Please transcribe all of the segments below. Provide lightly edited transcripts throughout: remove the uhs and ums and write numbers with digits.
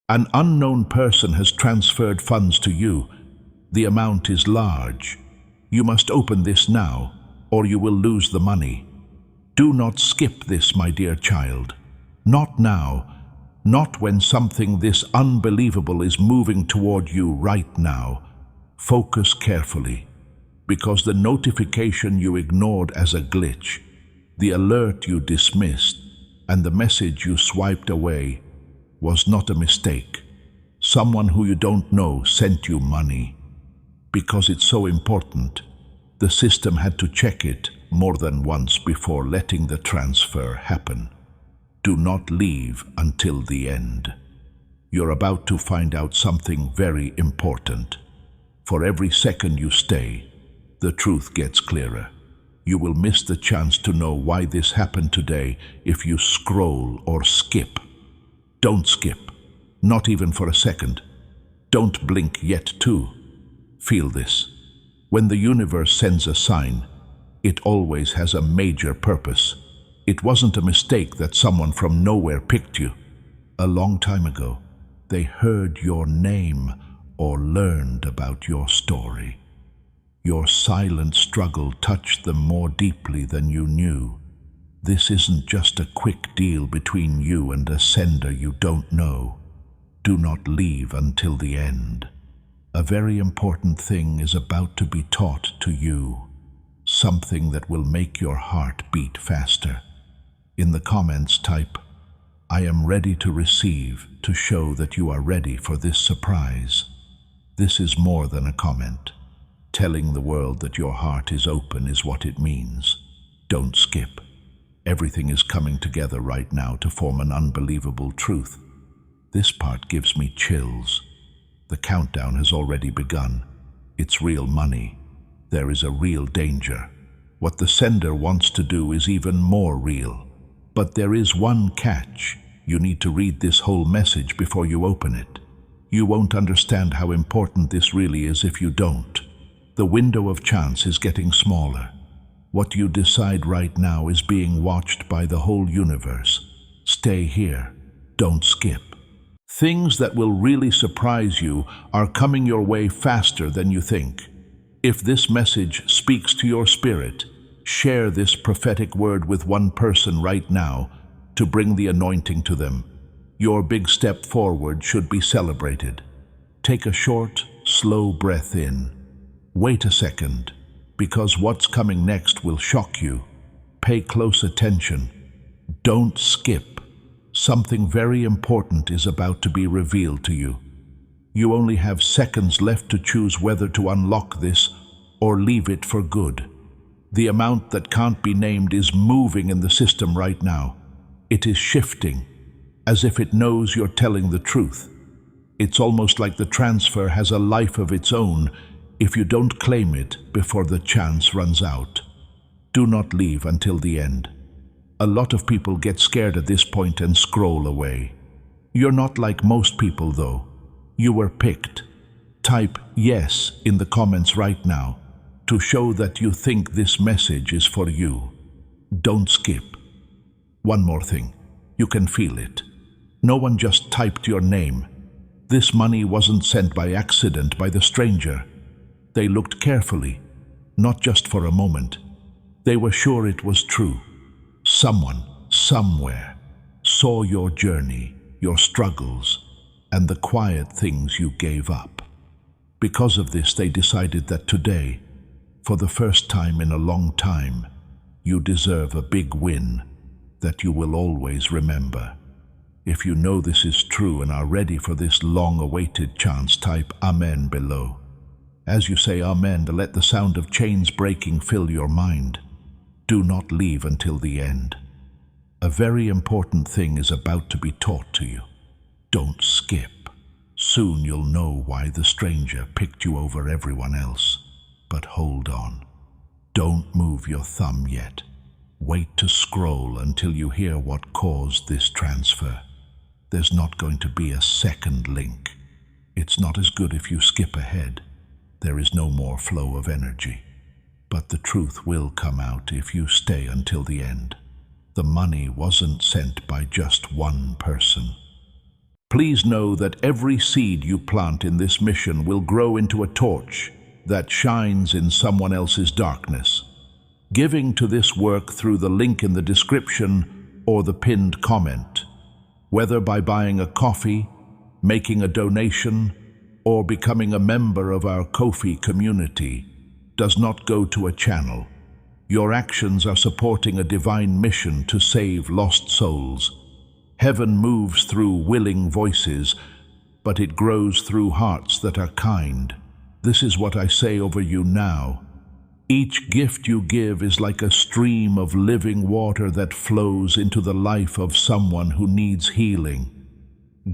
An unknown person has transferred funds to you. The amount is large. You must open this now, or you will lose the money. Do not skip this, my dear child. Not now. Not when something this unbelievable is moving toward you right now. Focus carefully, because the notification you ignored as a glitch, the alert you dismissed, and the message you swiped away was not a mistake. Someone who you don't know sent you money. Because it's so important, the system had to check it more than once before letting the transfer happen. Do not leave until the end. You're about to find out something very important. For every second you stay, the truth gets clearer. You will miss the chance to know why this happened today if you scroll or skip. Don't skip, not even for a second. Don't blink yet too. Feel this. When the universe sends a sign, it always has a major purpose. It wasn't a mistake that someone from nowhere picked you. A long time ago, they heard your name or learned about your story. Your silent struggle touched them more deeply than you knew. This isn't just a quick deal between you and a sender you don't know. Do not leave until the end. A very important thing is about to be taught to you. Something that will make your heart beat faster. In the comments type, "I am ready to receive," to show that you are ready for this surprise. This is more than a comment. Telling the world that your heart is open is what it means. Don't skip. Everything is coming together right now to form an unbelievable truth. This part gives me chills. The countdown has already begun. It's real money. There is a real danger. What the sender wants to do is even more real. But there is one catch. You need to read this whole message before you open it. You won't understand how important this really is if you don't. The window of chance is getting smaller. What you decide right now is being watched by the whole universe. Stay here. Don't skip. Things that will really surprise you are coming your way faster than you think. If this message speaks to your spirit, share this prophetic word with one person right now to bring the anointing to them. Your big step forward should be celebrated. Take a short, slow breath in. Wait a second, because what's coming next will shock you. Pay close attention. Don't skip. Something very important is about to be revealed to you. You only have seconds left to choose whether to unlock this or leave it for good. The amount that can't be named is moving in the system right now. It is shifting, as if it knows you're telling the truth. It's almost like the transfer has a life of its own if you don't claim it before the chance runs out. Do not leave until the end. A lot of people get scared at this point and scroll away. You're not like most people, though. You were picked. Type "yes" in the comments right now to show that you think this message is for you. Don't skip. One more thing. You can feel it. No one just typed your name. This money wasn't sent by accident by the stranger. They looked carefully, not just for a moment. They were sure it was true. Someone, somewhere, saw your journey, your struggles, and the quiet things you gave up. Because of this, they decided that today, for the first time in a long time, you deserve a big win that you will always remember. If you know this is true and are ready for this long-awaited chance, type "Amen" below. As you say "Amen," let the sound of chains breaking fill your mind. Do not leave until the end. A very important thing is about to be taught to you. Don't skip. Soon you'll know why the stranger picked you over everyone else. But hold on. Don't move your thumb yet. Wait to scroll until you hear what caused this transfer. There's not going to be a second link. It's not as good if you skip ahead. There is no more flow of energy. But the truth will come out if you stay until the end. The money wasn't sent by just one person. Please know that every seed you plant in this mission will grow into a torch that shines in someone else's darkness. Giving to this work through the link in the description or the pinned comment, whether by buying a coffee, making a donation, or becoming a member of our Ko-fi community, does not go to a channel. Your actions are supporting a divine mission to save lost souls. Heaven moves through willing voices, but it grows through hearts that are kind. This is what I say over you now. Each gift you give is like a stream of living water that flows into the life of someone who needs healing.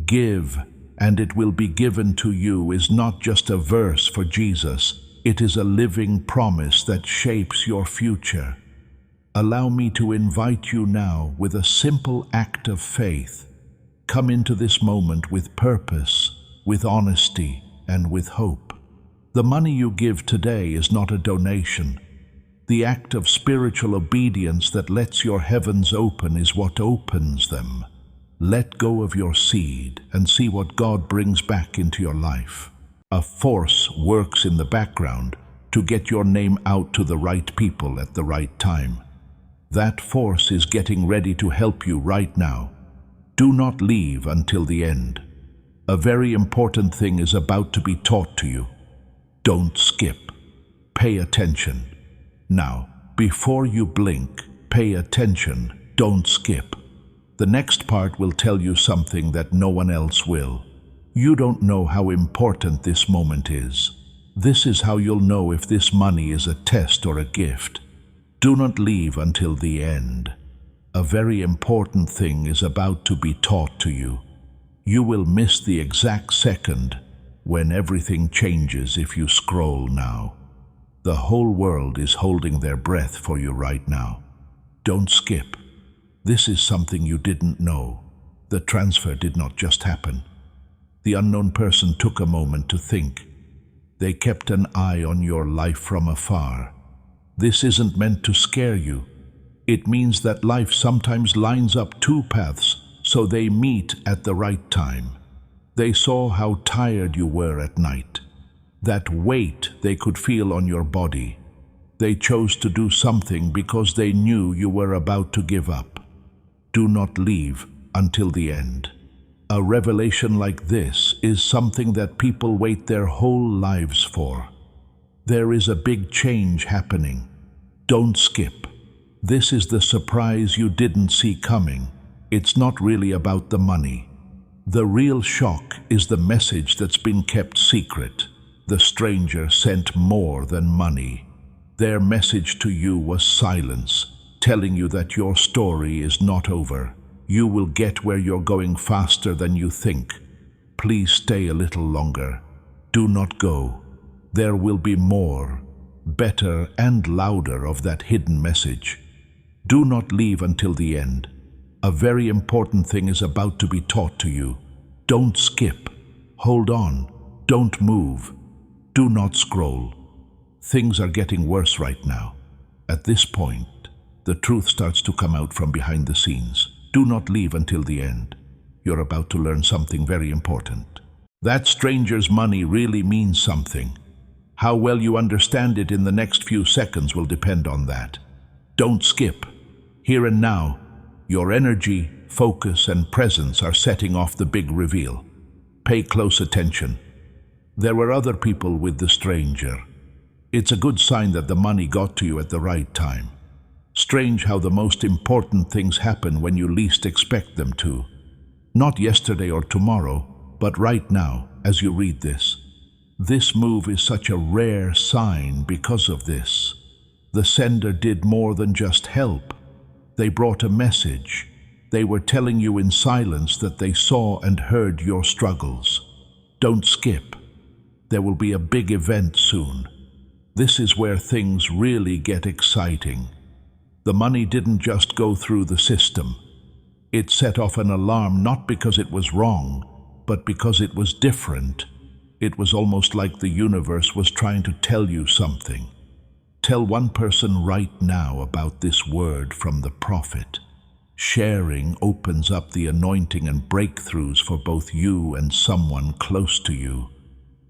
Give, and it will be given to you is not just a verse for Jesus. It is a living promise that shapes your future. Allow me to invite you now with a simple act of faith. Come into this moment with purpose, with honesty, and with hope. The money you give today is not a donation. The act of spiritual obedience that lets your heavens open is what opens them. Let go of your seed and see what God brings back into your life. A force works in the background to get your name out to the right people at the right time. That force is getting ready to help you right now. Do not leave until the end. A very important thing is about to be taught to you. Don't skip. Pay attention. Now, before you blink, pay attention. Don't skip. The next part will tell you something that no one else will. You don't know how important this moment is. This is how you'll know if this money is a test or a gift. Do not leave until the end. A very important thing is about to be taught to you. You will miss the exact second when everything changes if you scroll now. The whole world is holding their breath for you right now. Don't skip. This is something you didn't know. The transfer did not just happen. The unknown person took a moment to think. They kept an eye on your life from afar. This isn't meant to scare you. It means that life sometimes lines up two paths so they meet at the right time. They saw how tired you were at night, that weight they could feel on your body. They chose to do something because they knew you were about to give up. Do not leave until the end. A revelation like this is something that people wait their whole lives for. There is a big change happening. Don't skip. This is the surprise you didn't see coming. It's not really about the money. The real shock is the message that's been kept secret. The stranger sent more than money. Their message to you was silence, telling you that your story is not over. You will get where you're going faster than you think. Please stay a little longer. Do not go. There will be more, better and louder of that hidden message. Do not leave until the end. A very important thing is about to be taught to you. Don't skip. Hold on. Don't move. Do not scroll. Things are getting worse right now. At this point, the truth starts to come out from behind the scenes. Do not leave until the end. You're about to learn something very important. That stranger's money really means something. How well you understand it in the next few seconds will depend on that. Don't skip. Here and now, your energy, focus, and presence are setting off the big reveal. Pay close attention. There were other people with the stranger. It's a good sign that the money got to you at the right time. Strange how the most important things happen when you least expect them to. Not yesterday or tomorrow, but right now, as you read this. This move is such a rare sign because of this. The sender did more than just help. They brought a message. They were telling you in silence that they saw and heard your struggles. Don't skip. There will be a big event soon. This is where things really get exciting. The money didn't just go through the system. It set off an alarm not because it was wrong, but because it was different. It was almost like the universe was trying to tell you something. Tell one person right now about this word from the prophet. Sharing opens up the anointing and breakthroughs for both you and someone close to you,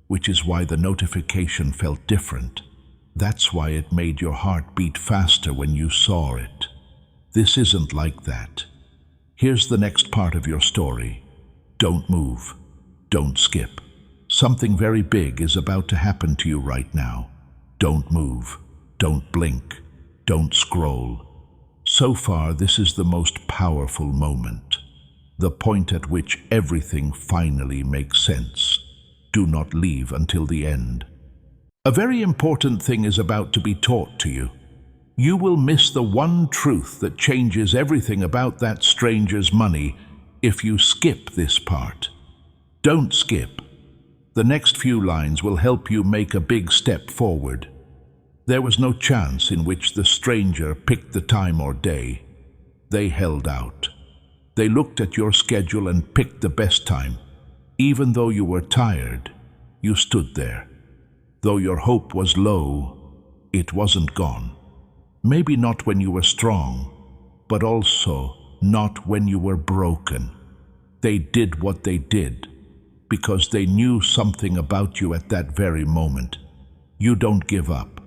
which is why the notification felt different. That's why it made your heart beat faster when you saw it. This isn't like that. Here's the next part of your story. Don't move. Don't skip. Something very big is about to happen to you right now. Don't move. Don't blink. Don't scroll. So far, this is the most powerful moment. The point at which everything finally makes sense. Do not leave until the end. A very important thing is about to be taught to you. You will miss the one truth that changes everything about that stranger's money if you skip this part. Don't skip. The next few lines will help you make a big step forward. There was no chance in which the stranger picked the time or day. They held out. They looked at your schedule and picked the best time. Even though you were tired, you stood there. Though your hope was low, it wasn't gone. Maybe not when you were strong, but also not when you were broken. They did what they did because they knew something about you at that very moment. You don't give up.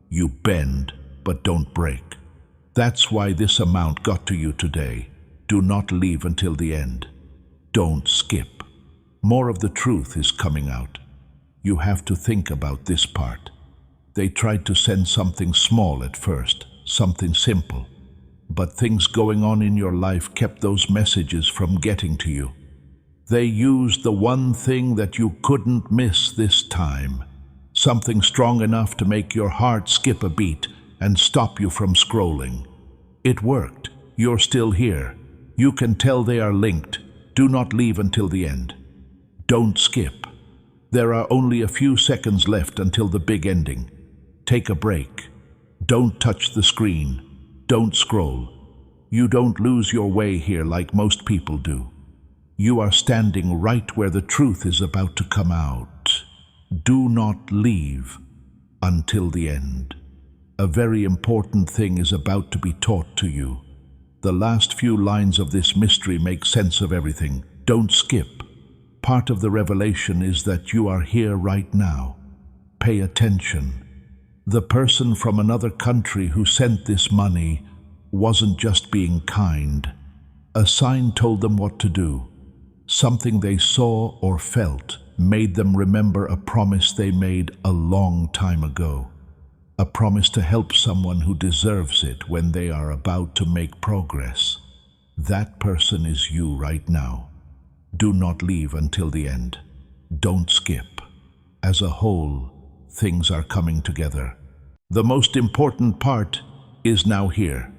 You bend, but don't break. That's why this amount got to you today. Do not leave until the end. Don't skip. More of the truth is coming out. You have to think about this part. They tried to send something small at first, something simple. But things going on in your life kept those messages from getting to you. They used the one thing that you couldn't miss this time. Something strong enough to make your heart skip a beat and stop you from scrolling. It worked. You're still here. You can tell they are linked. Do not leave until the end. Don't skip. There are only a few seconds left until the big ending. Take a break. Don't touch the screen. Don't scroll. You don't lose your way here like most people do. You are standing right where the truth is about to come out. Do not leave until the end. A very important thing is about to be taught to you. The last few lines of this mystery make sense of everything. Don't skip. Part of the revelation is that you are here right now. Pay attention. The person from another country who sent this money wasn't just being kind. A sign told them what to do. Something they saw or felt made them remember a promise they made a long time ago. A promise to help someone who deserves it when they are about to make progress. That person is you right now. Do not leave until the end. Don't skip. As a whole, things are coming together. The most important part is now here.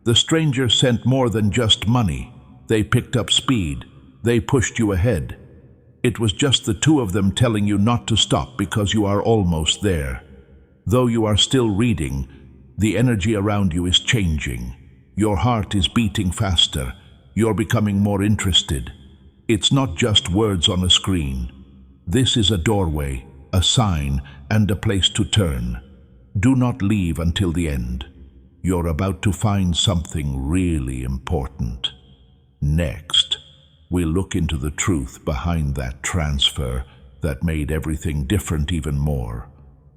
The stranger sent more than just money. They picked up speed. They pushed you ahead. It was just the two of them telling you not to stop because you are almost there. Though you are still reading, the energy around you is changing. Your heart is beating faster. You're becoming more interested. It's not just words on a screen. This is a doorway, a sign, and a place to turn. Do not leave until the end. You're about to find something really important. Next, we'll look into the truth behind that transfer that made everything different even more.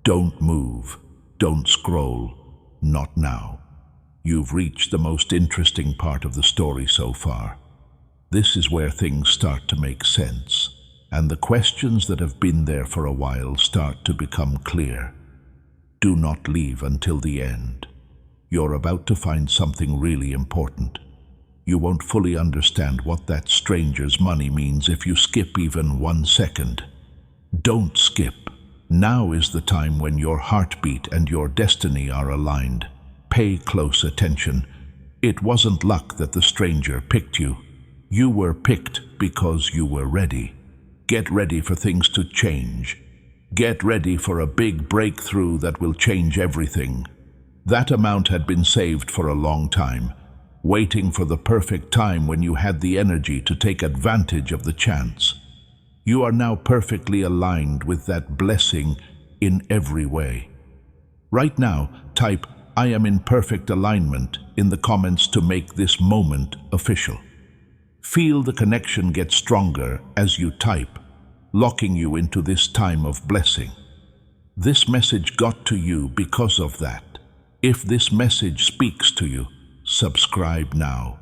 Don't move. Don't scroll. Not now. You've reached the most interesting part of the story so far. This is where things start to make sense, and the questions that have been there for a while start to become clear. Do not leave until the end. You're about to find something really important. You won't fully understand what that stranger's money means if you skip even 1 second. Don't skip. Now is the time when your heartbeat and your destiny are aligned. Pay close attention. It wasn't luck that the stranger picked you. You were picked because you were ready. Get ready for things to change. Get ready for a big breakthrough that will change everything. That amount had been saved for a long time, waiting for the perfect time when you had the energy to take advantage of the chance. You are now perfectly aligned with that blessing in every way. Right now, type, I am in perfect alignment in the comments to make this moment official. Feel the connection get stronger as you type, locking you into this time of blessing. This message got to you because of that. If this message speaks to you, subscribe now.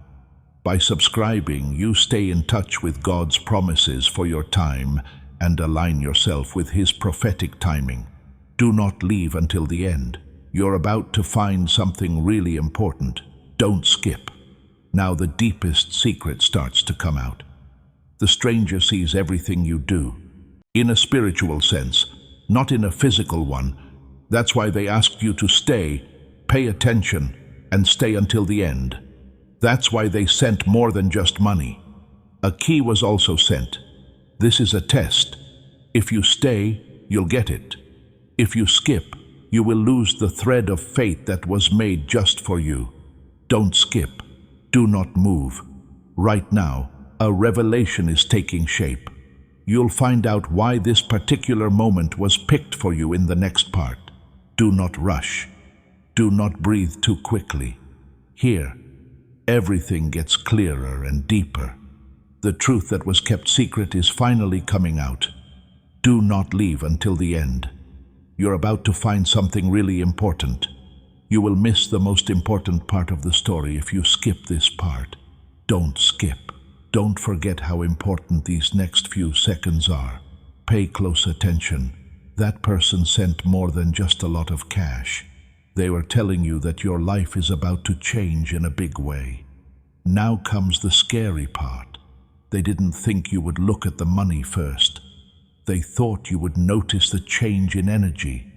By subscribing, you stay in touch with God's promises for your time and align yourself with His prophetic timing. Do not leave until the end. You're about to find something really important. Don't skip. Now the deepest secret starts to come out. The stranger sees everything you do. In a spiritual sense, not in a physical one. That's why they asked you to stay, pay attention, and stay until the end. That's why they sent more than just money. A key was also sent. This is a test. If you stay, you'll get it. If you skip, you will lose the thread of fate that was made just for you. Don't skip. Do not move. Right now, a revelation is taking shape. You'll find out why this particular moment was picked for you in the next part. Do not rush. Do not breathe too quickly. Here, everything gets clearer and deeper. The truth that was kept secret is finally coming out. Do not leave until the end. You're about to find something really important. You will miss the most important part of the story if you skip this part. Don't skip. Don't forget how important these next few seconds are. Pay close attention. That person sent more than just a lot of cash. They were telling you that your life is about to change in a big way. Now comes the scary part. They didn't think you would look at the money first. They thought you would notice the change in energy.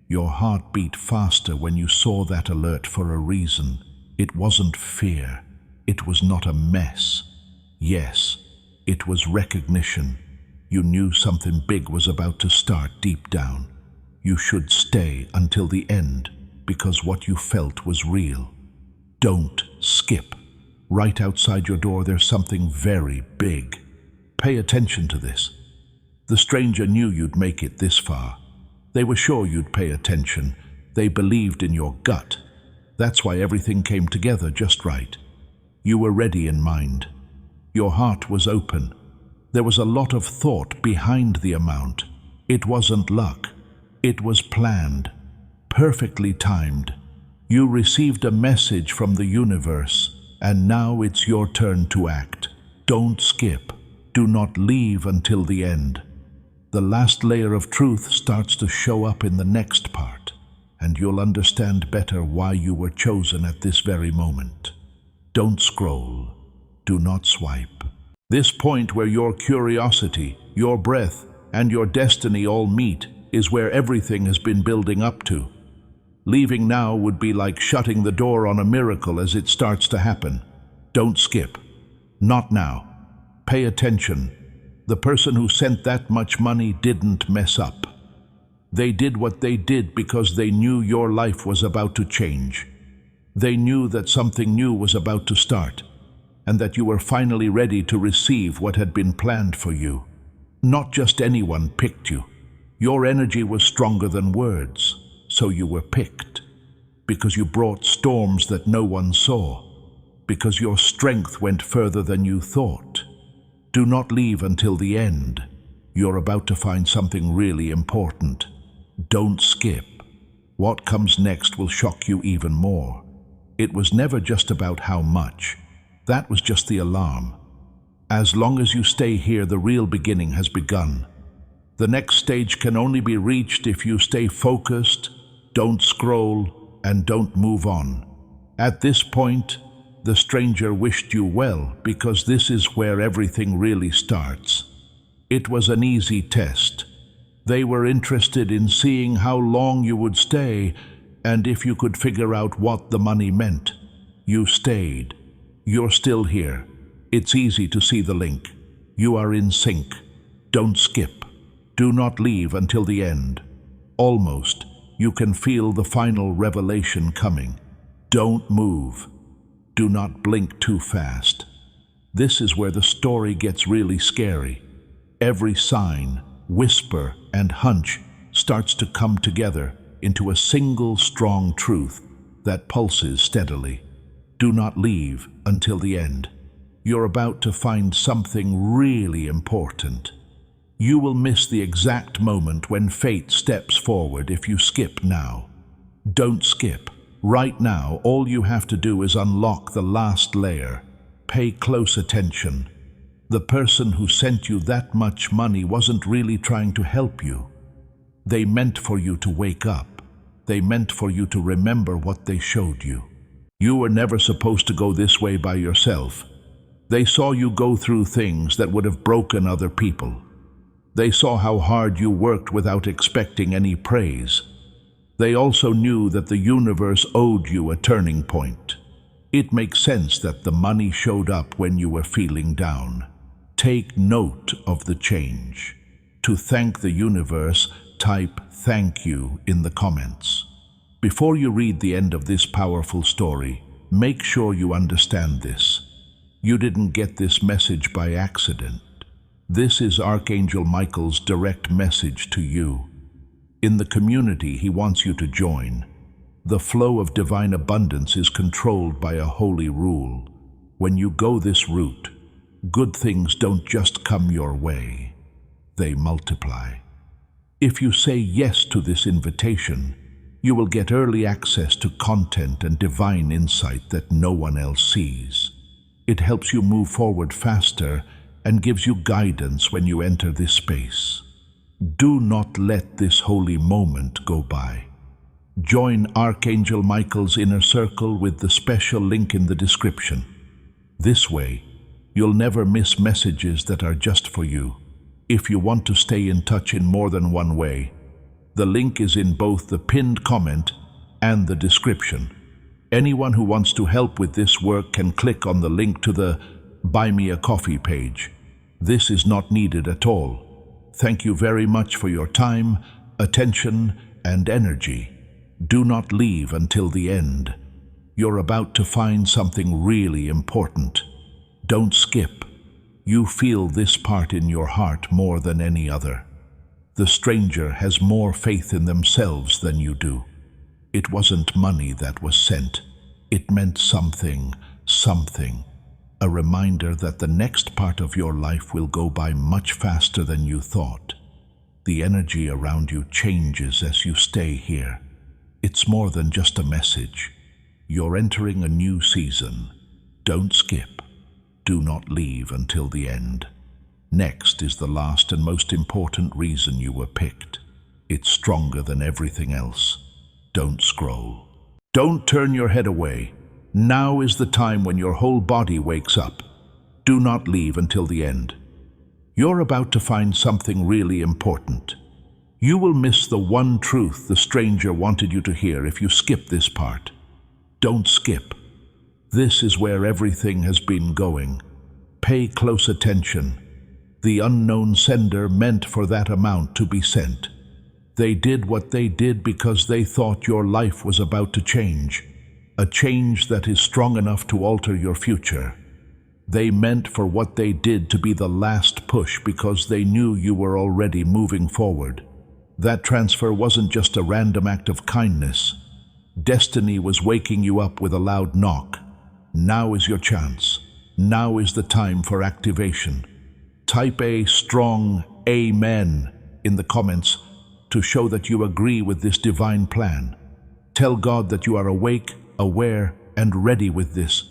Your heart beat faster when you saw that alert for a reason. It wasn't fear. It was not a mess. Yes, it was recognition. You knew something big was about to start deep down. You should stay until the end because what you felt was real. Don't skip. Right outside your door, there's something very big. Pay attention to this. The stranger knew you'd make it this far. They were sure you'd pay attention. They believed in your gut. That's why everything came together just right. You were ready in mind. Your heart was open. There was a lot of thought behind the amount. It wasn't luck. It was planned, perfectly timed. You received a message from the universe, and now it's your turn to act. Don't skip. Do not leave until the end. The last layer of truth starts to show up in the next part, and you'll understand better why you were chosen at this very moment. Don't scroll. Do not swipe. This point where your curiosity, your breath, and your destiny all meet is where everything has been building up to. Leaving now would be like shutting the door on a miracle as it starts to happen. Don't skip. Not now. Pay attention. The person who sent that much money didn't mess up. They did what they did because they knew your life was about to change. They knew that something new was about to start, and that you were finally ready to receive what had been planned for you. Not just anyone picked you. Your energy was stronger than words, so you were picked. Because you brought storms that no one saw. Because your strength went further than you thought. Do not leave until the end. You're about to find something really important. Don't skip. What comes next will shock you even more. It was never just about how much. That was just the alarm. As long as you stay here, the real beginning has begun. The next stage can only be reached if you stay focused, don't scroll, and don't move on. At this point, the stranger wished you well because this is where everything really starts. It was an easy test. They were interested in seeing how long you would stay and if you could figure out what the money meant. You stayed. You're still here. It's easy to see the link. You are in sync. Don't skip. Do not leave until the end. Almost. You can feel the final revelation coming. Don't move. Do not blink too fast. This is where the story gets really scary. Every sign, whisper, and hunch starts to come together into a single strong truth. that pulses steadily. Do not leave until the end. You're about to find something really important. You will miss the exact moment when fate steps forward if you skip now. Don't skip. Right now, all you have to do is unlock the last layer. Pay close attention. The person who sent you that much money wasn't really trying to help you. They meant for you to wake up. They meant for you to remember what they showed you. You were never supposed to go this way by yourself. They saw you go through things that would have broken other people. They saw how hard you worked without expecting any praise. They also knew that the universe owed you a turning point. It makes sense that the money showed up when you were feeling down. Take note of the change. To thank the universe, type "thank you" in the comments. Before you read the end of this powerful story, make sure you understand this. You didn't get this message by accident. This is Archangel Michael's direct message to you. In the community he wants you to join. The flow of divine abundance is controlled by a holy rule. When you go this route, good things don't just come your way. They multiply. If you say yes to this invitation, you will get early access to content and divine insight that no one else sees. It helps you move forward faster and gives you guidance when you enter this space. Do not let this holy moment go by. Join Archangel Michael's inner circle with the special link in the description. This way, you'll never miss messages that are just for you. If you want to stay in touch in more than one way, the link is in both the pinned comment and the description. Anyone who wants to help with this work can click on the link to the Buy Me a Coffee page. This is not needed at all. Thank you very much for your time, attention, and energy. Do not leave until the end. You're about to find something really important. Don't skip. You feel this part in your heart more than any other. The stranger has more faith in themselves than you do. It wasn't money that was sent. It meant something. A reminder that the next part of your life will go by much faster than you thought. The energy around you changes as you stay here. It's more than just a message. You're entering a new season. Don't skip. Do not leave until the end. Next is the last and most important reason you were picked. It's stronger than everything else. Don't scroll. Don't turn your head away. Now is the time when your whole body wakes up. Do not leave until the end. You're about to find something really important. You will miss the one truth the stranger wanted you to hear if you skip this part. Don't skip. This is where everything has been going. Pay close attention. The unknown sender meant for that amount to be sent. They did what they did because they thought your life was about to change, a change that is strong enough to alter your future. They meant for what they did to be the last push because they knew you were already moving forward. That transfer wasn't just a random act of kindness. Destiny was waking you up with a loud knock. Now is your chance. Now is the time for activation. Type a strong Amen in the comments to show that you agree with this divine plan. Tell God that you are awake, aware, and ready with this.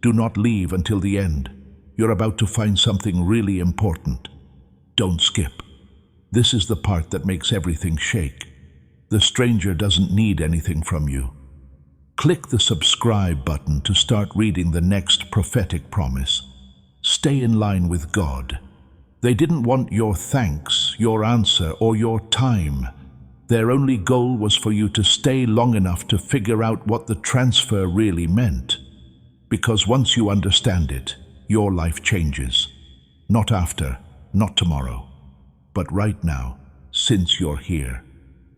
Do not leave until the end. You're about to find something really important. Don't skip. This is the part that makes everything shake. The stranger doesn't need anything from you. Click the subscribe button to start reading the next prophetic promise. Stay in line with God. They didn't want your thanks, your answer, or your time. Their only goal was for you to stay long enough to figure out what the transfer really meant. Because once you understand it, your life changes. Not after, not tomorrow, but right now, since you're here.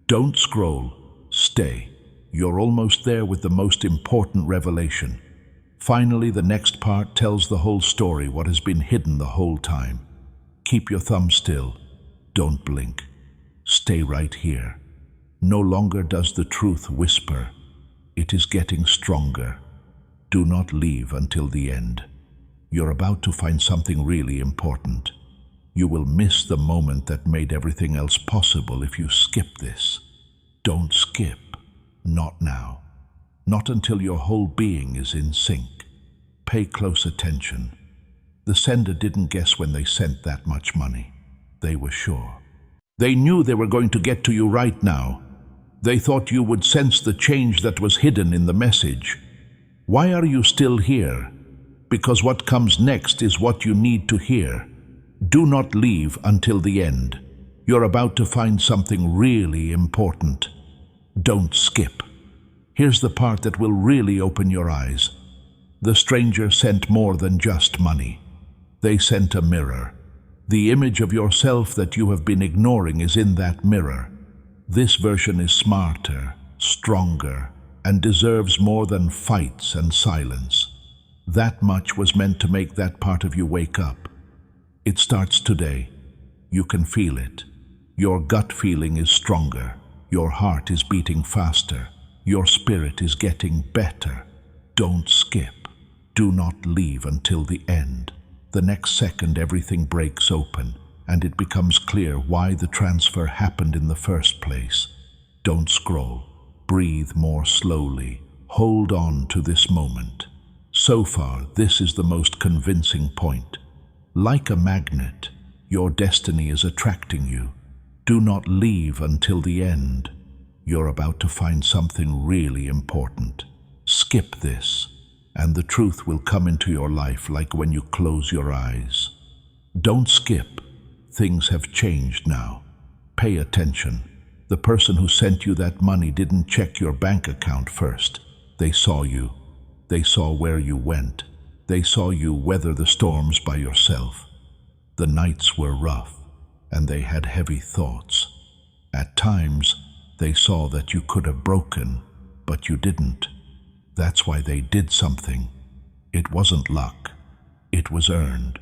Don't scroll, stay. You're almost there with the most important revelation. Finally, the next part tells the whole story, what has been hidden the whole time. Keep your thumb still. Don't blink. Stay right here. No longer does the truth whisper. It is getting stronger. Do not leave until the end. You're about to find something really important. You will miss the moment that made everything else possible if you skip this. Don't skip. Not now. Not until your whole being is in sync. Pay close attention. The sender didn't guess when they sent that much money. They were sure. They knew they were going to get to you right now. They thought you would sense the change that was hidden in the message. Why are you still here? Because what comes next is what you need to hear. Do not leave until the end. You're about to find something really important. Don't skip. Here's the part that will really open your eyes. The stranger sent more than just money. They sent a mirror. The image of yourself that you have been ignoring is in that mirror. This version is smarter, stronger, and deserves more than fights and silence. That much was meant to make that part of you wake up. It starts today. You can feel it. Your gut feeling is stronger. Your heart is beating faster. Your spirit is getting better. Don't skip. Do not leave until the end. The next second everything breaks open, and it becomes clear why the transfer happened in the first place. Don't scroll. Breathe more slowly. Hold on to this moment. So far, this is the most convincing point. Like a magnet, your destiny is attracting you. Do not leave until the end. You're about to find something really important. Skip this, and the truth will come into your life like when you close your eyes. Don't skip. Things have changed now. Pay attention. The person who sent you that money didn't check your bank account first. They saw you. They saw where you went. They saw you weather the storms by yourself. The nights were rough, and they had heavy thoughts. At times, they saw that you could have broken, but you didn't. That's why they did something. It wasn't luck. It was earned.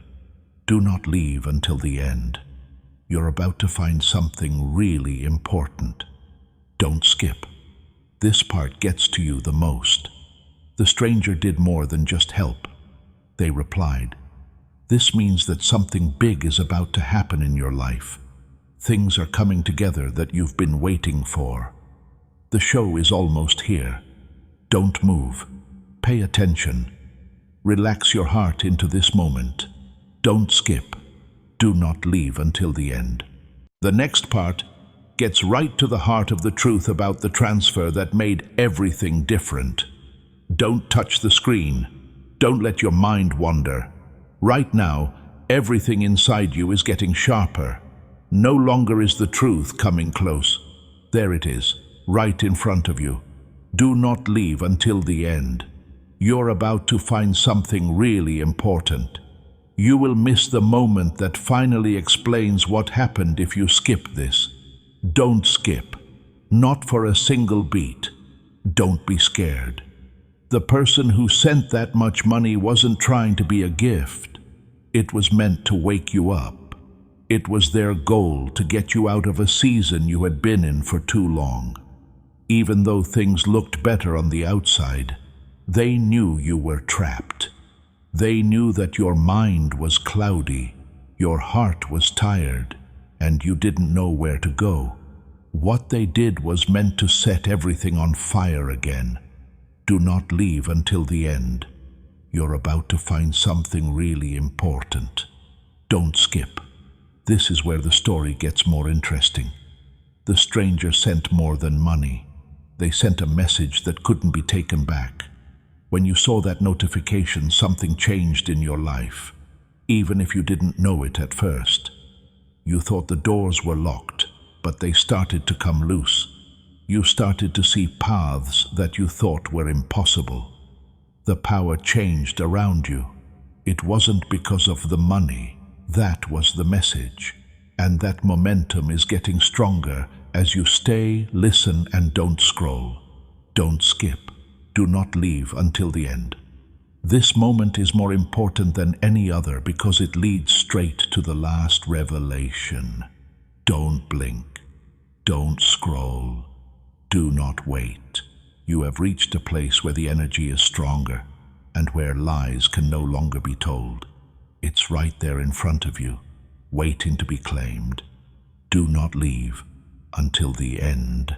Do not leave until the end. You're about to find something really important. Don't skip. This part gets to you the most. The stranger did more than just help. They replied. This means that something big is about to happen in your life. Things are coming together that you've been waiting for. The show is almost here. Don't move. Pay attention. Relax your heart into this moment. Don't skip. Do not leave until the end. The next part gets right to the heart of the truth about the transfer that made everything different. Don't touch the screen. Don't let your mind wander. Right now, everything inside you is getting sharper. No longer is the truth coming close. There it is, right in front of you. Do not leave until the end. You're about to find something really important. You will miss the moment that finally explains what happened if you skip this. Don't skip. Not for a single beat. Don't be scared. The person who sent that much money wasn't trying to be a gift. It was meant to wake you up. It was their goal to get you out of a season you had been in for too long. Even though things looked better on the outside, they knew you were trapped. They knew that your mind was cloudy, your heart was tired, and you didn't know where to go. What they did was meant to set everything on fire again. Do not leave until the end. You're about to find something really important. Don't skip. This is where the story gets more interesting. The stranger sent more than money. They sent a message that couldn't be taken back. When you saw that notification, something changed in your life, even if you didn't know it at first. You thought the doors were locked, but they started to come loose. You started to see paths that you thought were impossible. The power changed around you. It wasn't because of the money. That was the message. And that momentum is getting stronger as you stay, listen, and don't scroll. Don't skip. Do not leave until the end. This moment is more important than any other because it leads straight to the last revelation. Don't blink. Don't scroll. Do not wait. You have reached a place where the energy is stronger and where lies can no longer be told. It's right there in front of you, waiting to be claimed. Do not leave until the end.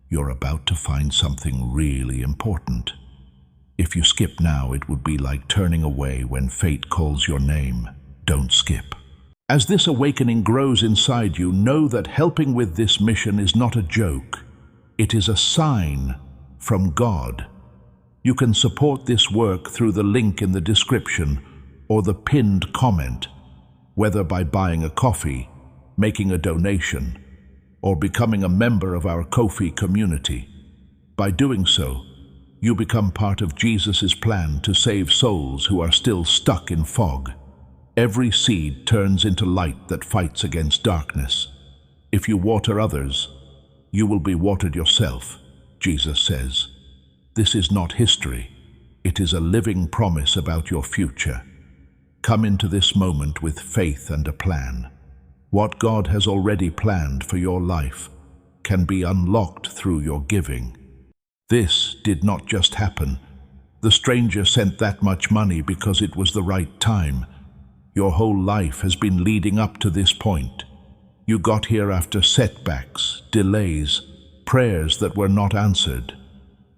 You're about to find something really important. If you skip now, it would be like turning away when fate calls your name. Don't skip. As this awakening grows inside you, know that helping with this mission is not a joke. It is a sign from God. You can support this work through the link in the description or the pinned comment, whether by buying a coffee, making a donation, or becoming a member of our Ko-fi community. By doing so, you become part of Jesus' plan to save souls who are still stuck in fog. Every seed turns into light that fights against darkness. If you water others, you will be watered yourself, Jesus says. This is not history. It is a living promise about your future. Come into this moment with faith and a plan. What God has already planned for your life can be unlocked through your giving. This did not just happen. The stranger sent that much money because it was the right time. Your whole life has been leading up to this point. You got here after setbacks, delays, prayers that were not answered,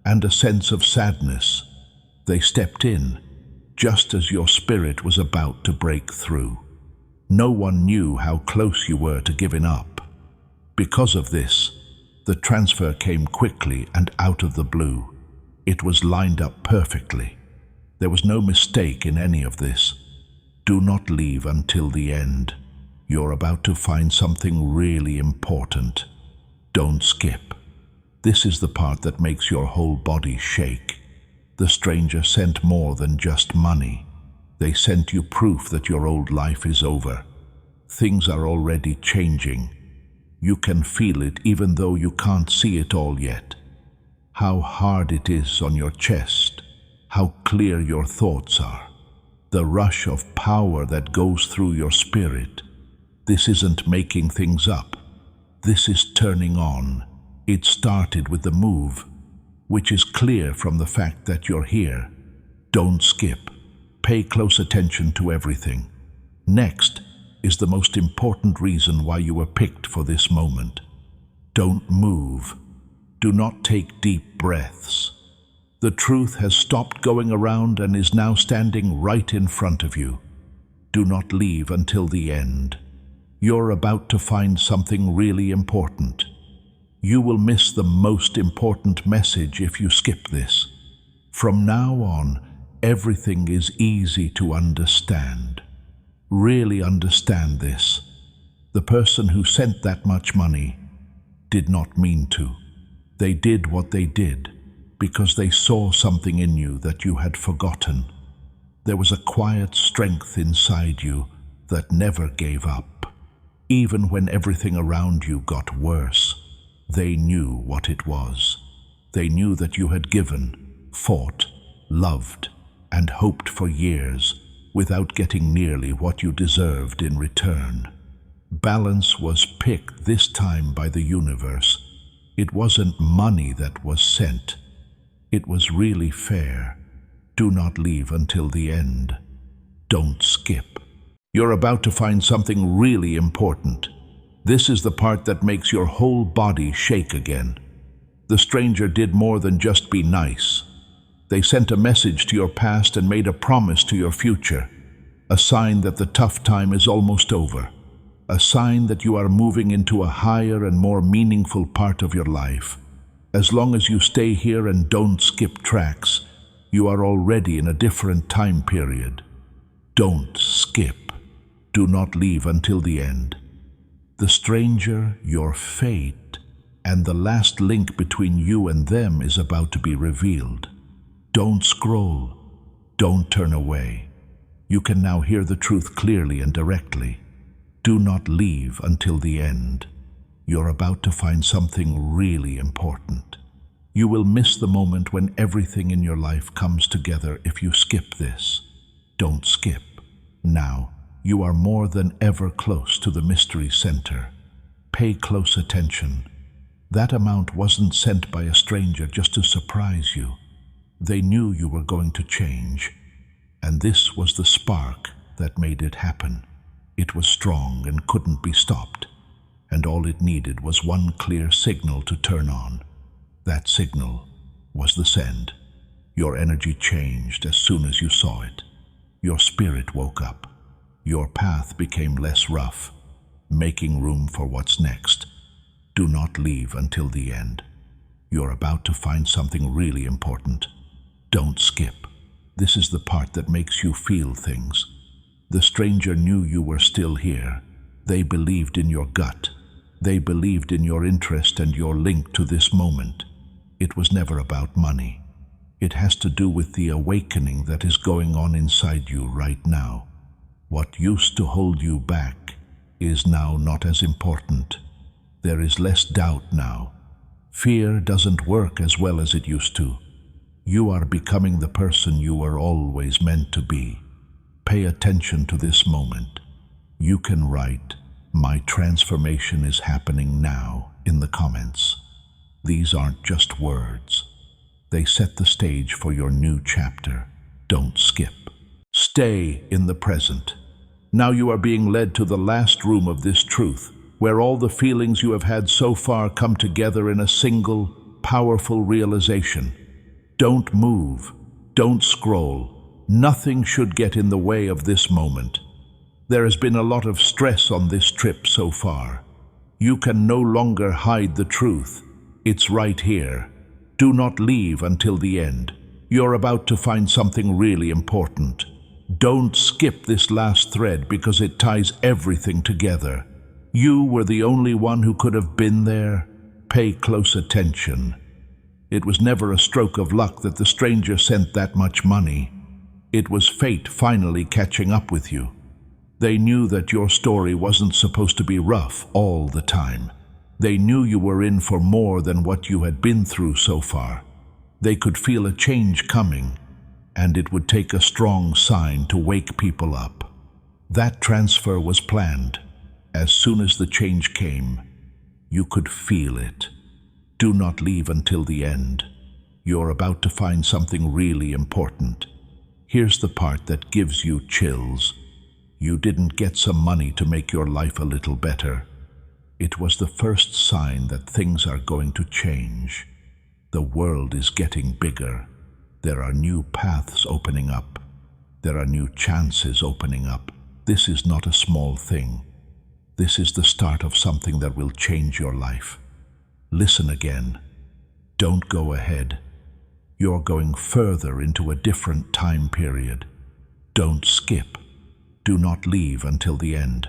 and a sense of sadness. They stepped in, just as your spirit was about to break through. No one knew how close you were to giving up. Because of this, the transfer came quickly and out of the blue. It was lined up perfectly. There was no mistake in any of this. Do not leave until the end. You're about to find something really important. Don't skip. This is the part that makes your whole body shake. The stranger sent more than just money. They sent you proof that your old life is over. Things are already changing. You can feel it even though you can't see it all yet. How hard it is on your chest. How clear your thoughts are. The rush of power that goes through your spirit. This isn't making things up. This is turning on. It started with the move, which is clear from the fact that you're here. Don't skip. Pay close attention to everything. Next is the most important reason why you were picked for this moment. Don't move. Do not take deep breaths. The truth has stopped going around and is now standing right in front of you. Do not leave until the end. You're about to find something really important. You will miss the most important message if you skip this. From now on, everything is easy to understand. Really understand this. The person who sent that much money did not mean to. They did what they did because they saw something in you that you had forgotten. There was a quiet strength inside you that never gave up. Even when everything around you got worse, they knew what it was. They knew that you had given, fought, loved, and hoped for years without getting nearly what you deserved in return. Balance was picked this time by the universe. It wasn't money that was sent. It was really fair. Do not leave until the end. Don't skip. You're about to find something really important. This is the part that makes your whole body shake again. The stranger did more than just be nice. They sent a message to your past and made a promise to your future. A sign that the tough time is almost over. A sign that you are moving into a higher and more meaningful part of your life. As long as you stay here and don't skip tracks, you are already in a different time period. Don't skip. Do not leave until the end. The stranger, your fate, and the last link between you and them is about to be revealed. Don't scroll. Don't turn away. You can now hear the truth clearly and directly. Do not leave until the end. You're about to find something really important. You will miss the moment when everything in your life comes together if you skip this. Don't skip. Now, you are more than ever close to the mystery center. Pay close attention. That amount wasn't sent by a stranger just to surprise you. They knew you were going to change, and this was the spark that made it happen. It was strong and couldn't be stopped, and all it needed was one clear signal to turn on. That signal was the send. Your energy changed as soon as you saw it. Your spirit woke up. Your path became less rough, making room for what's next. Do not leave until the end. You're about to find something really important. Don't skip. This is the part that makes you feel things. The stranger knew you were still here. They believed in your gut. They believed in your interest and your link to this moment. It was never about money. It has to do with the awakening that is going on inside you right now. What used to hold you back is now not as important. There is less doubt now. Fear doesn't work as well as it used to. You are becoming the person you were always meant to be. Pay attention to this moment. You can write, "My transformation is happening now," in the comments. These aren't just words. They set the stage for your new chapter. Don't skip. Stay in the present. Now you are being led to the last room of this truth, where all the feelings you have had so far come together in a single, powerful realization. Don't move. Don't scroll. Nothing should get in the way of this moment. There has been a lot of stress on this trip so far. You can no longer hide the truth. It's right here. Do not leave until the end. You're about to find something really important. Don't skip this last thread because it ties everything together. You were the only one who could have been there. Pay close attention. It was never a stroke of luck that the stranger sent that much money. It was fate finally catching up with you. They knew that your story wasn't supposed to be rough all the time. They knew you were in for more than what you had been through so far. They could feel a change coming, and it would take a strong sign to wake people up. That transfer was planned. As soon as the change came, you could feel it. Do not leave until the end. You're about to find something really important. Here's the part that gives you chills. You didn't get some money to make your life a little better. It was the first sign that things are going to change. The world is getting bigger. There are new paths opening up. There are new chances opening up. This is not a small thing. This is the start of something that will change your life. Listen again. Don't go ahead. You're going further into a different time period. Don't skip. Do not leave until the end.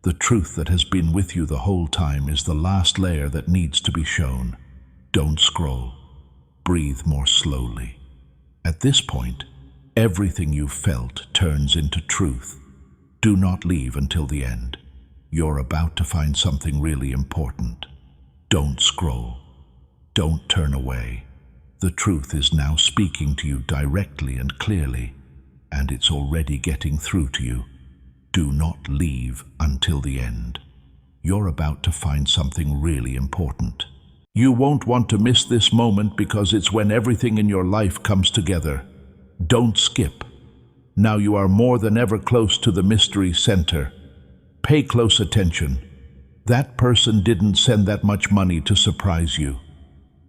The truth that has been with you the whole time is the last layer that needs to be shown. Don't scroll. Breathe more slowly. At this point, everything you felt turns into truth. Do not leave until the end. You're about to find something really important. Don't scroll. Don't turn away. The truth is now speaking to you directly and clearly, and it's already getting through to you. Do not leave until the end. You're about to find something really important. You won't want to miss this moment because it's when everything in your life comes together. Don't skip. Now you are more than ever close to the mystery center. Pay close attention. That person didn't send that much money to surprise you.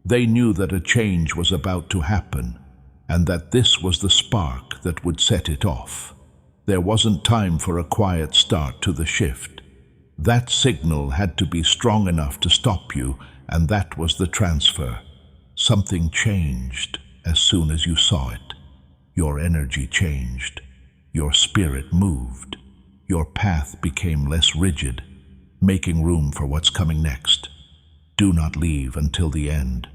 They knew that a change was about to happen, and that this was the spark that would set it off. There wasn't time for a quiet start to the shift. That signal had to be strong enough to stop you, and that was the transfer. Something changed as soon as you saw it. Your energy changed. Your spirit moved. Your path became less rigid, making room for what's coming next. Do not leave until the end.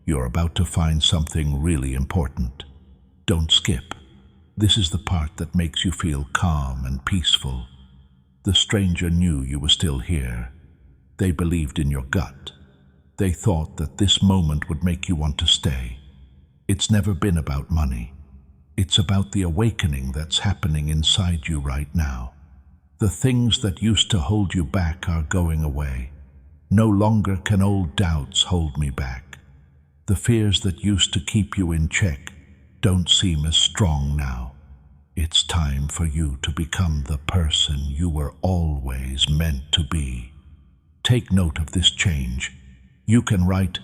You're about to find something really important. Don't skip. This is the part that makes you feel calm and peaceful. The stranger knew you were still here. They believed in your gut. They thought that this moment would make you want to stay. It's never been about money. It's about the awakening that's happening inside you right now. The things that used to hold you back are going away. No longer can old doubts hold me back. The fears that used to keep you in check don't seem as strong now. It's time for you to become the person you were always meant to be. Take note of this change. You can write,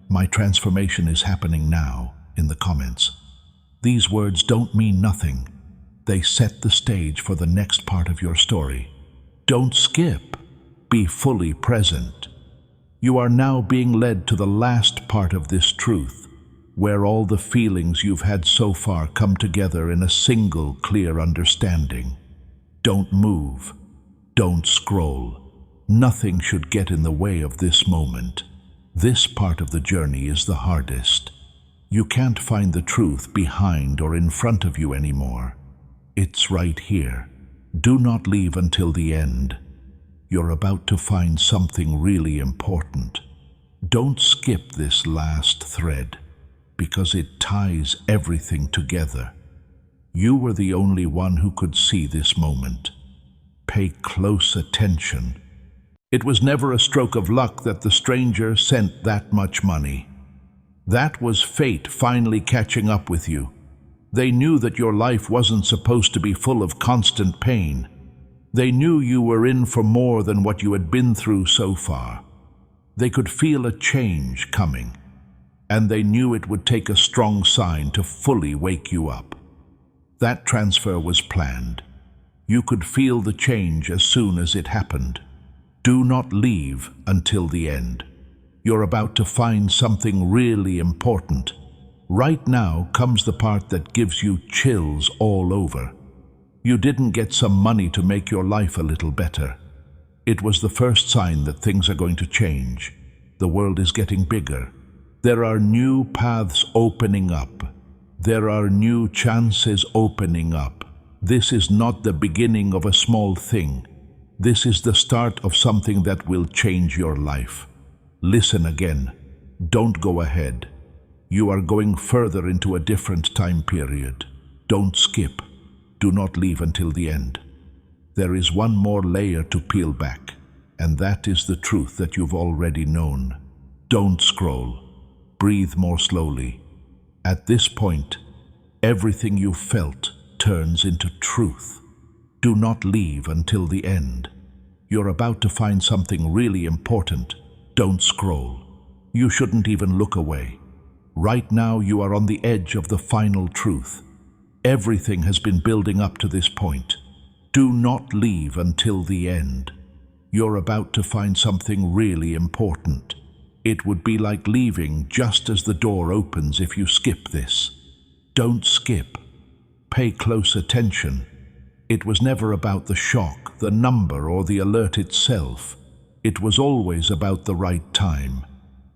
"My transformation is happening now," in the comments. These words don't mean nothing. They set the stage for the next part of your story. Don't skip. Be fully present. You are now being led to the last part of this truth, where all the feelings you've had so far come together in a single clear understanding. Don't move. Don't scroll. Nothing should get in the way of this moment. This part of the journey is the hardest. You can't find the truth behind or in front of you anymore. It's right here. Do not leave until the end. You're about to find something really important. Don't skip this last thread, because it ties everything together. You were the only one who could see this moment. Pay close attention. It was never a stroke of luck that the stranger sent that much money. That was fate finally catching up with you. They knew that your life wasn't supposed to be full of constant pain. They knew you were in for more than what you had been through so far. They could feel a change coming, and they knew it would take a strong sign to fully wake you up. That transfer was planned. You could feel the change as soon as it happened. Do not leave until the end. You're about to find something really important. Right now comes the part that gives you chills all over. You didn't get some money to make your life a little better. It was the first sign that things are going to change. The world is getting bigger. There are new paths opening up. There are new chances opening up. This is not the beginning of a small thing. This is the start of something that will change your life. Listen again. Don't go ahead. You are going further into a different time period. Don't skip. Do not leave until the end. There is one more layer to peel back, and that is the truth that you've already known. Don't scroll. Breathe more slowly. At this point, everything you felt turns into truth. Do not leave until the end. You're about to find something really important. Don't scroll. You shouldn't even look away. Right now you are on the edge of the final truth. Everything has been building up to this point. Do not leave until the end. You're about to find something really important. It would be like leaving just as the door opens if you skip this. Don't skip. Pay close attention. It was never about the shock, the number, or the alert itself. It was always about the right time.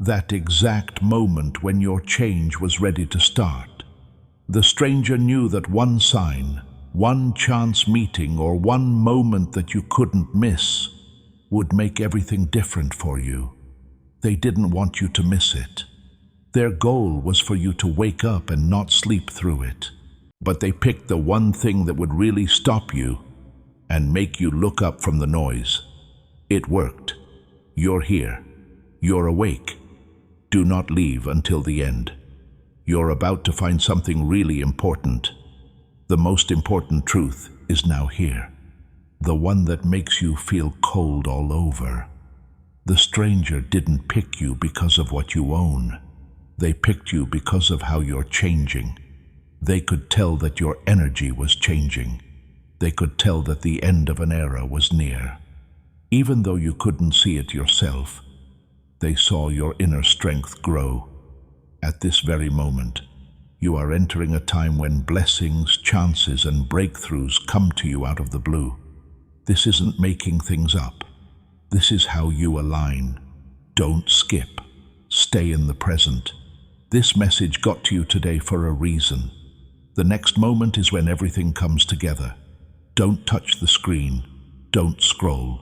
That exact moment when your change was ready to start. The stranger knew that one sign, one chance meeting, or one moment that you couldn't miss would make everything different for you. They didn't want you to miss it. Their goal was for you to wake up and not sleep through it. But they picked the one thing that would really stop you and make you look up from the noise. It worked. You're here. You're awake. Do not leave until the end. You're about to find something really important. The most important truth is now here. The one that makes you feel cold all over. The stranger didn't pick you because of what you own. They picked you because of how you're changing. They could tell that your energy was changing. They could tell that the end of an era was near. Even though you couldn't see it yourself, they saw your inner strength grow. At this very moment, you are entering a time when blessings, chances, and breakthroughs come to you out of the blue. This isn't making things up. This is how you align. Don't skip. Stay in the present. This message got to you today for a reason. The next moment is when everything comes together. Don't touch the screen. Don't scroll.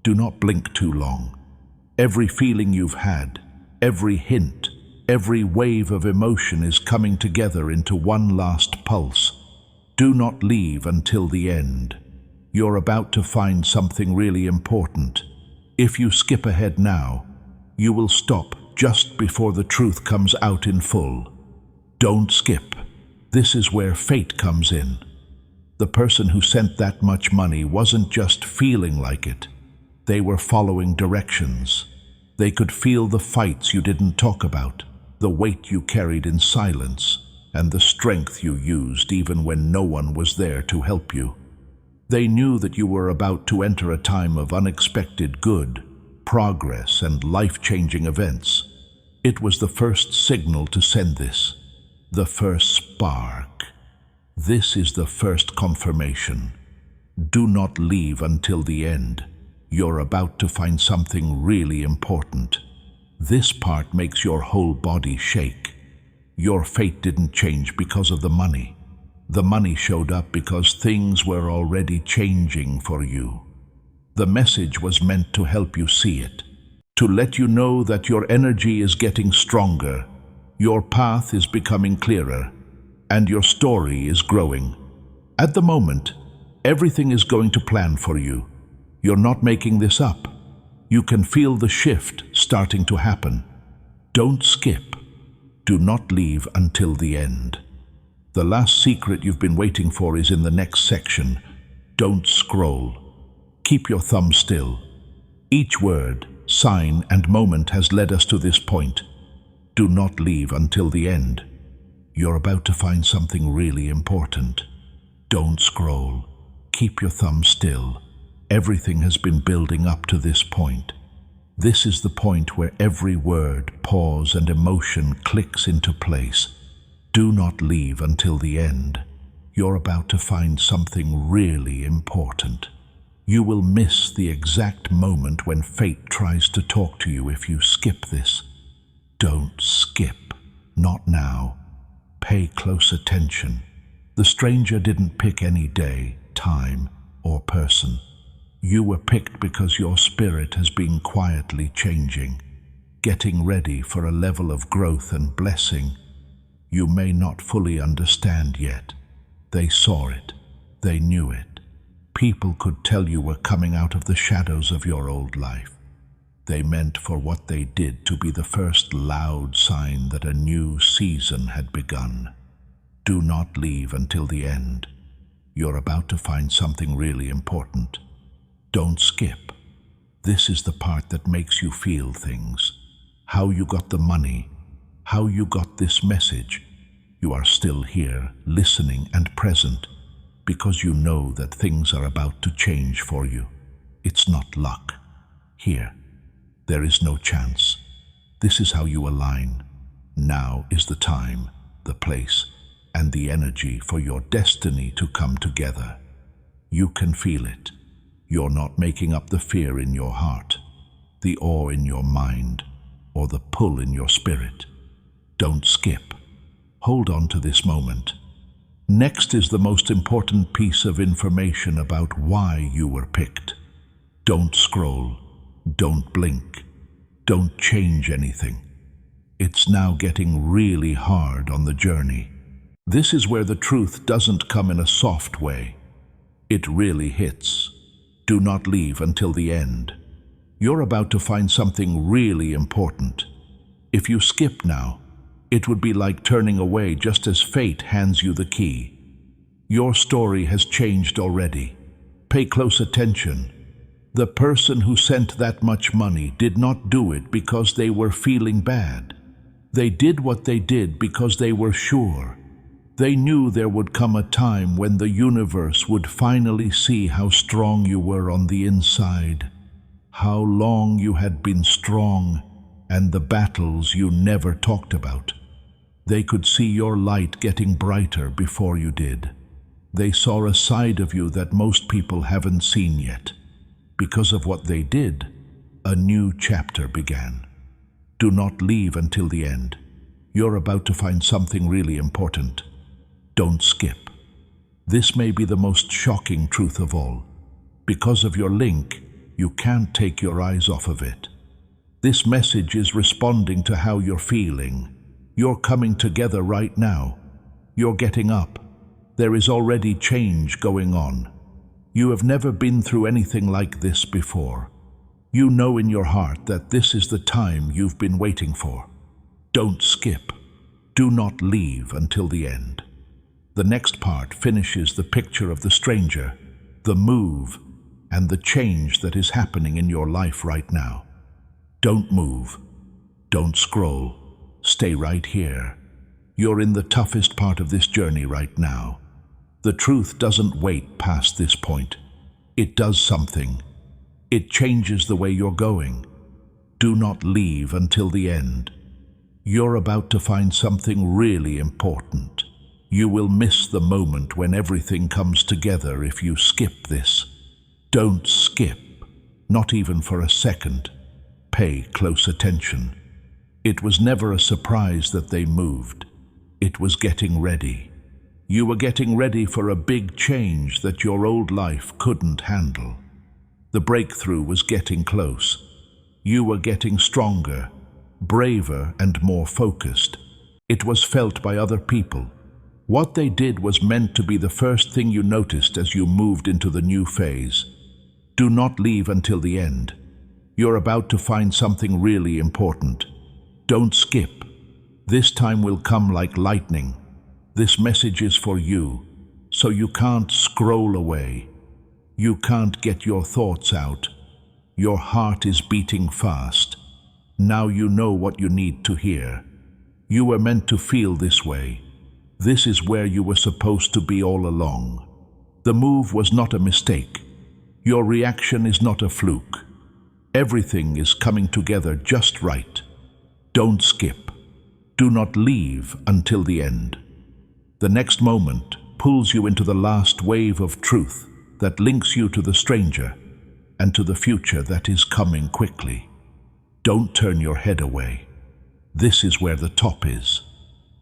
Do not blink too long. Every feeling you've had, every hint, every wave of emotion is coming together into one last pulse. Do not leave until the end. You're about to find something really important. If you skip ahead now, you will stop just before the truth comes out in full. Don't skip. This is where fate comes in. The person who sent that much money wasn't just feeling like it. They were following directions. They could feel the fights you didn't talk about, the weight you carried in silence, and the strength you used even when no one was there to help you. They knew that you were about to enter a time of unexpected good, progress, and life-changing events. It was the first signal to send this, the first spark. This is the first confirmation. Do not leave until the end. You're about to find something really important. This part makes your whole body shake. Your fate didn't change because of the money. The money showed up because things were already changing for you. The message was meant to help you see it, to let you know that your energy is getting stronger, your path is becoming clearer, and your story is growing. At the moment, everything is going to plan for you. You're not making this up. You can feel the shift starting to happen. Don't skip. Do not leave until the end. The last secret you've been waiting for is in the next section. Don't scroll. Keep your thumb still. Each word, sign, and moment has led us to this point. Do not leave until the end. You're about to find something really important. Don't scroll. Keep your thumb still. Everything has been building up to this point. This is the point where every word, pause, and emotion clicks into place. Do not leave until the end. You're about to find something really important. You will miss the exact moment when fate tries to talk to you if you skip this. Don't skip. Not now. Pay close attention. The stranger didn't pick any day, time, or person. You were picked because your spirit has been quietly changing, getting ready for a level of growth and blessing you may not fully understand yet. They saw it. They knew it. People could tell you were coming out of the shadows of your old life. They meant for what they did to be the first loud sign that a new season had begun. Do not leave until the end. You're about to find something really important. Don't skip. This is the part that makes you feel things. How you got the money, how you got this message. You are still here, listening and present, because you know that things are about to change for you. It's not luck. Here, there is no chance. This is how you align. Now is the time, the place, and the energy for your destiny to come together. You can feel it. You're not making up the fear in your heart, the awe in your mind, or the pull in your spirit. Don't skip. Hold on to this moment. Next is the most important piece of information about why you were picked. Don't scroll. Don't blink. Don't change anything. It's now getting really hard on the journey. This is where the truth doesn't come in a soft way. It really hits. Do not leave until the end. You're about to find something really important. If you skip now, it would be like turning away just as fate hands you the key. Your story has changed already. Pay close attention. The person who sent that much money did not do it because they were feeling bad. They did what they did because they were sure. They knew there would come a time when the universe would finally see how strong you were on the inside, how long you had been strong, and the battles you never talked about. They could see your light getting brighter before you did. They saw a side of you that most people haven't seen yet. Because of what they did, a new chapter began. Do not leave until the end. You're about to find something really important. Don't skip. This may be the most shocking truth of all. Because of your link, you can't take your eyes off of it. This message is responding to how you're feeling. You're coming together right now. You're getting up. There is already change going on. You have never been through anything like this before. You know in your heart that this is the time you've been waiting for. Don't skip. Do not leave until the end. The next part finishes the picture of the stranger, the move, and the change that is happening in your life right now. Don't move. Don't scroll. Stay right here. You're in the toughest part of this journey right now. The truth doesn't wait past this point. It does something. It changes the way you're going. Do not leave until the end. You're about to find something really important. You will miss the moment when everything comes together if you skip this. Don't skip, not even for a second. Pay close attention. It was never a surprise that they moved. It was getting ready. You were getting ready for a big change that your old life couldn't handle. The breakthrough was getting close. You were getting stronger, braver, and more focused. It was felt by other people. What they did was meant to be the first thing you noticed as you moved into the new phase. Do not leave until the end. You're about to find something really important. Don't skip. This time will come like lightning. This message is for you, so you can't scroll away. You can't get your thoughts out. Your heart is beating fast. Now you know what you need to hear. You were meant to feel this way. This is where you were supposed to be all along. The move was not a mistake. Your reaction is not a fluke. Everything is coming together just right. Don't skip. Do not leave until the end. The next moment pulls you into the last wave of truth that links you to the stranger and to the future that is coming quickly. Don't turn your head away. This is where the top is.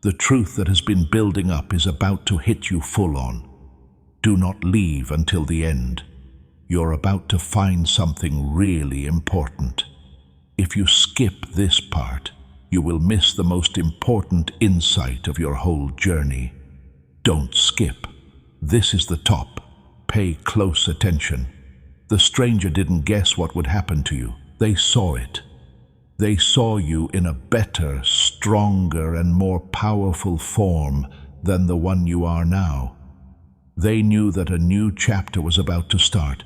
The truth that has been building up is about to hit you full on. Do not leave until the end. You're about to find something really important. If you skip this part, you will miss the most important insight of your whole journey. Don't skip. This is the top. Pay close attention. The stranger didn't guess what would happen to you. They saw it. They saw you in a better, stronger, and more powerful form than the one you are now. They knew that a new chapter was about to start,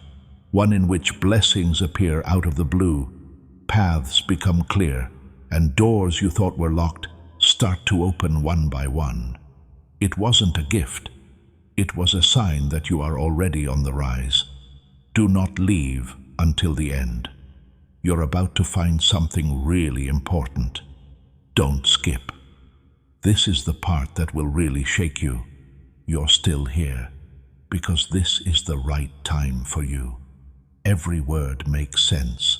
one in which blessings appear out of the blue, paths become clear, and doors you thought were locked start to open one by one. It wasn't a gift. It was a sign that you are already on the rise. Do not leave until the end. You're about to find something really important. Don't skip. This is the part that will really shake you. You're still here, because this is the right time for you. Every word makes sense.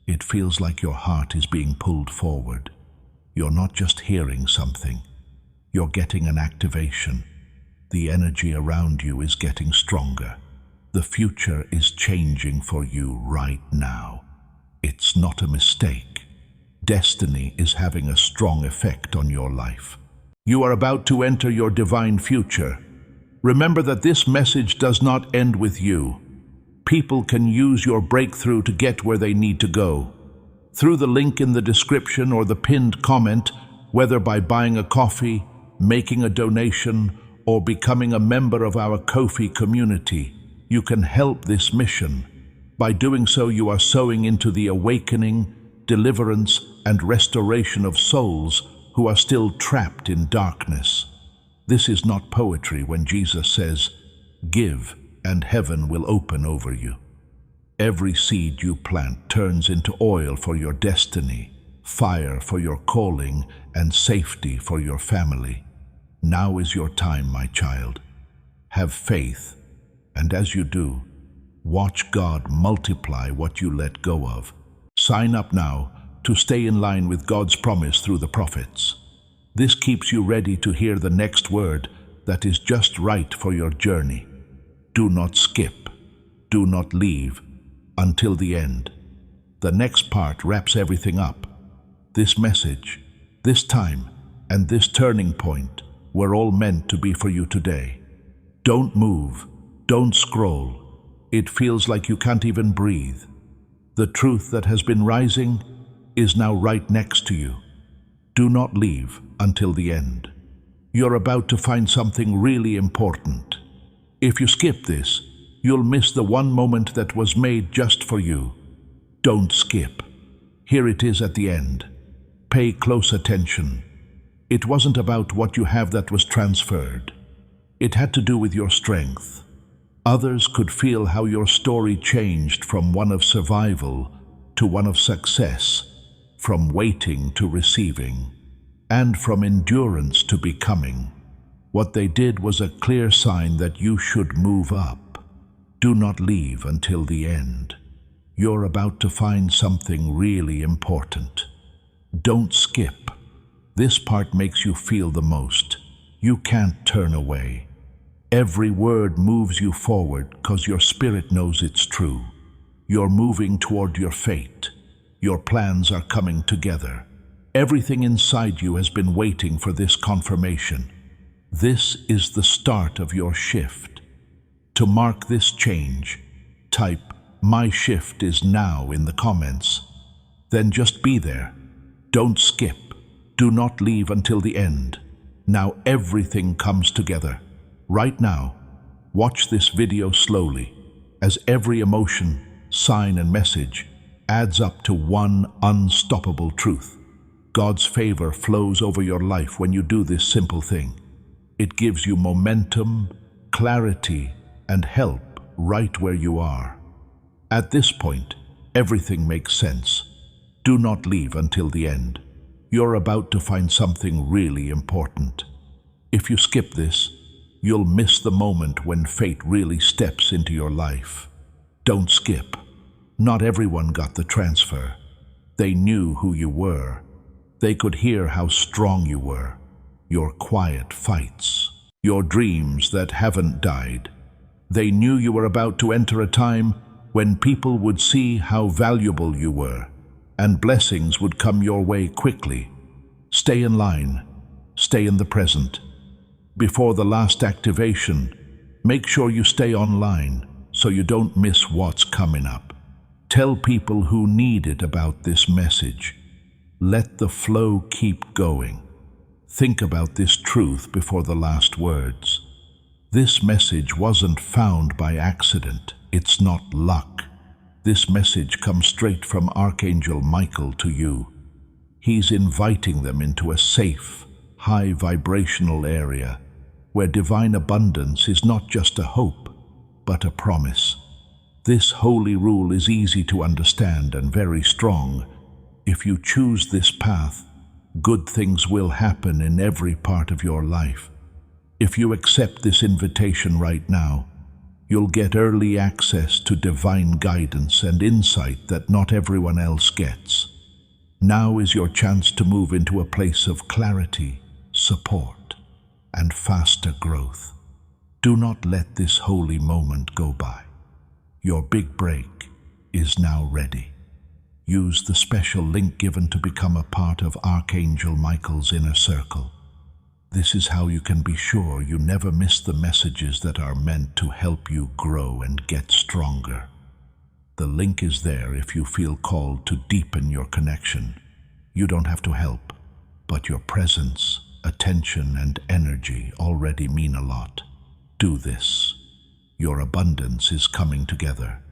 It feels like your heart is being pulled forward. You're not just hearing something. You're getting an activation. The energy around you is getting stronger. The future is changing for you right now. It's not a mistake. Destiny is having a strong effect on your life. You are about to enter your divine future. Remember that this message does not end with you. People can use your breakthrough to get where they need to go. Through the link in the description or the pinned comment, whether by buying a coffee, making a donation, or becoming a member of our Ko-fi community, you can help this mission. By doing so, you are sowing into the awakening, deliverance, and restoration of souls who are still trapped in darkness. This is not poetry when Jesus says, "Give, and heaven will open over you." Every seed you plant turns into oil for your destiny, fire for your calling, and safety for your family. Now is your time, my child. Have faith, and as you do, watch God multiply what you let go of. Sign up now to stay in line with God's promise through the prophets. This keeps you ready to hear the next word that is just right for your journey. Do not skip. Do not leave until the end. The next part wraps everything up. This message, this time, and this turning point were all meant to be for you today. Don't move. Don't scroll. It feels like you can't even breathe. The truth that has been rising is now right next to you. Do not leave until the end. You're about to find something really important. If you skip this, you'll miss the one moment that was made just for you. Don't skip. Here it is at the end. Pay close attention. It wasn't about what you have that was transferred. It had to do with your strength. Others could feel how your story changed from one of survival to one of success, from waiting to receiving, and from endurance to becoming. What they did was a clear sign that you should move up. Do not leave until the end. You're about to find something really important. Don't skip. This part makes you feel the most. You can't turn away. Every word moves you forward because your spirit knows it's true. You're moving toward your fate. Your plans are coming together. Everything inside you has been waiting for this confirmation. This is the start of your shift. To mark this change, type "My shift is now" in the comments. Then just be there. Don't skip. Do not leave until the end. Now everything comes together. Right now, watch this video slowly, as every emotion, sign, and message adds up to one unstoppable truth. God's favor flows over your life when you do this simple thing. It gives you momentum, clarity, and help right where you are. At this point, everything makes sense. Do not leave until the end. You're about to find something really important. If you skip this, you'll miss the moment when fate really steps into your life. Don't skip. Not everyone got the transfer. They knew who you were. They could hear how strong you were, your quiet fights, your dreams that haven't died. They knew you were about to enter a time when people would see how valuable you were, and blessings would come your way quickly. Stay in line. Stay in the present. Before the last activation, make sure you stay online so you don't miss what's coming up. Tell people who need it about this message. Let the flow keep going. Think about this truth before the last words. This message wasn't found by accident. It's not luck. This message comes straight from Archangel Michael to you. He's inviting them into a safe, high vibrational area where divine abundance is not just a hope, but a promise. This holy rule is easy to understand and very strong. If you choose this path, good things will happen in every part of your life. If you accept this invitation right now, you'll get early access to divine guidance and insight that not everyone else gets. Now is your chance to move into a place of clarity, support, and faster growth. Do not let this holy moment go by. Your big break is now ready. Use the special link given to become a part of Archangel Michael's inner circle. This is how you can be sure you never miss the messages that are meant to help you grow and get stronger. The link is there if you feel called to deepen your connection. You don't have to help, but your presence, attention, and energy already mean a lot. Do this. Your abundance is coming together.